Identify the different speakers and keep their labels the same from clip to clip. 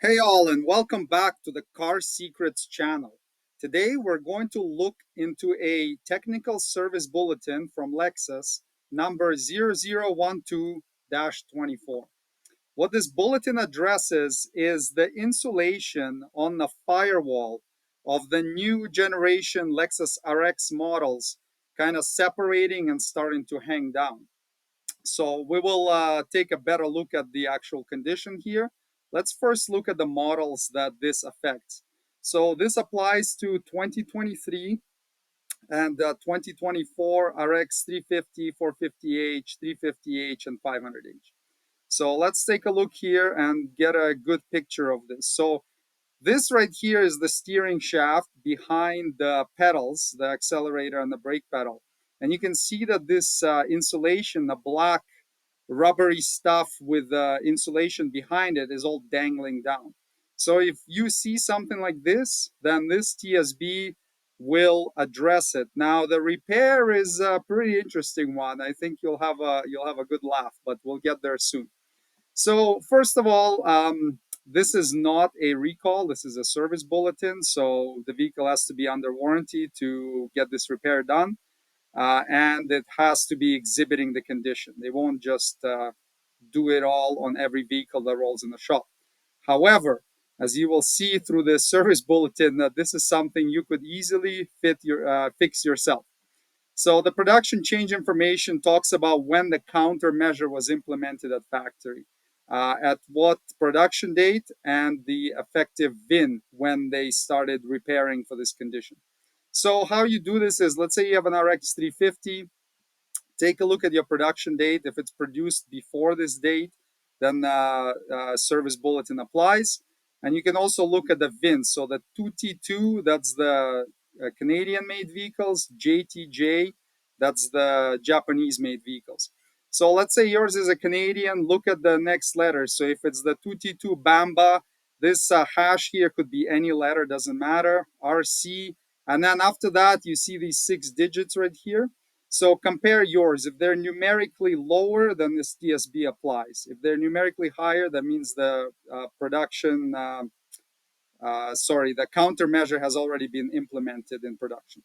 Speaker 1: Hey all, and welcome back to the Car Secrets channel. Today we're going to look into a technical service bulletin from Lexus number 0012-24. What this bulletin addresses is the insulation on the firewall of the new generation Lexus RX models kind of separating and starting to hang down. So we will take a better look at the actual condition here. Let's first look at the models that this affects. So this applies to 2023 and 2024 RX 350, 450H, 350H, and 500H. So let's take a look here and get a good picture of this. So this right here is the steering shaft behind the pedals, the accelerator and the brake pedal. And you can see that this insulation, the black rubbery stuff with the insulation behind it, is all dangling down. So if you see something like this, then this TSB will address it. Now the repair is a pretty interesting one. I think you'll have a good laugh, but we'll get there soon. So first of all, this is not a recall. This is a service bulletin. So the vehicle has to be under warranty to get this repair done, and it has to be exhibiting the condition. They won't just do it all on every vehicle that rolls in the shop. However, as you will see through the service bulletin, that this is something you could easily fix yourself. So the production change information talks about when the countermeasure was implemented at factory, at what production date, and the effective VIN when they started repairing for this condition. So how you do this is, let's say you have an RX350, take a look at your production date. If it's produced before this date, then service bulletin applies. And you can also look at the VIN. So the 2T2, that's the Canadian made vehicles. JTJ, that's the Japanese made vehicles. So let's say yours is a Canadian. Look at the next letter. So if it's the 2T2 Bamba, this hash here could be any letter, doesn't matter. RC. And then after that, you see these 6 digits right here. So compare yours. If they're numerically lower, then this TSB applies. If they're numerically higher, that means the the countermeasure has already been implemented in production.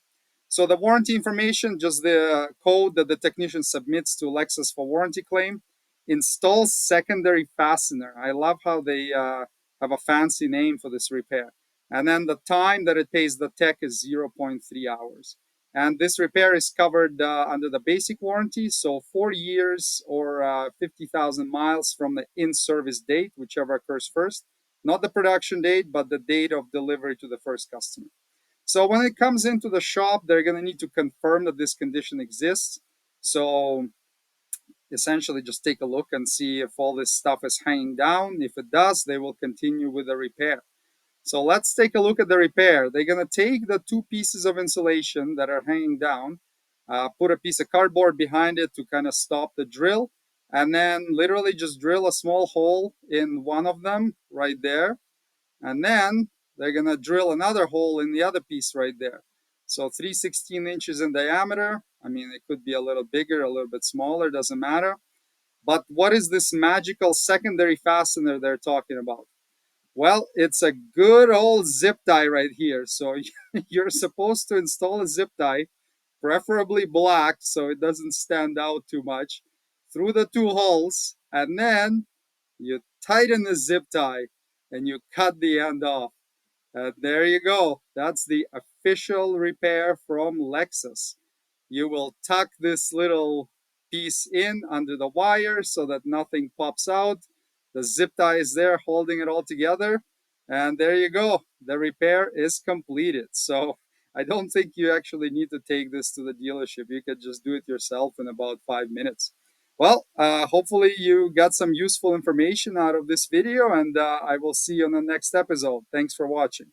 Speaker 1: So the warranty information, just the code that the technician submits to Lexus for warranty claim. Installs secondary fastener. I love how they have a fancy name for this repair. And then the time that it pays the tech is zero point 0.3 hours. And this repair is covered under the basic warranty, so 4 years or 50,000 miles from the in-service date, whichever occurs first. Not the production date, but the date of delivery to the first customer. So when it comes into the shop, they're going to need to confirm that this condition exists. So essentially just take a look and see if all this stuff is hanging down. If it does, they will continue with the repair. So let's take a look at the repair. They're going to take the 2 pieces of insulation that are hanging down, put a piece of cardboard behind it to kind of stop the drill, and then literally just drill a small hole in one of them right there. And then they're going to drill another hole in the other piece right there. So 3/16 inches in diameter. I mean, it could be a little bigger, a little bit smaller, doesn't matter. But what is this magical secondary fastener they're talking about? Well, it's a good old zip tie right here. So you're supposed to install a zip tie, preferably black so it doesn't stand out too much, through the 2 holes, and then you tighten the zip tie and you cut the end off. There you go. That's the official repair from Lexus. You will tuck this little piece in under the wire so that nothing pops out. The zip tie is there holding it all together. And there you go. The repair is completed. So I don't think you actually need to take this to the dealership. You could just do it yourself in about 5 minutes. Well, hopefully you got some useful information out of this video, and I will see you on the next episode. Thanks for watching.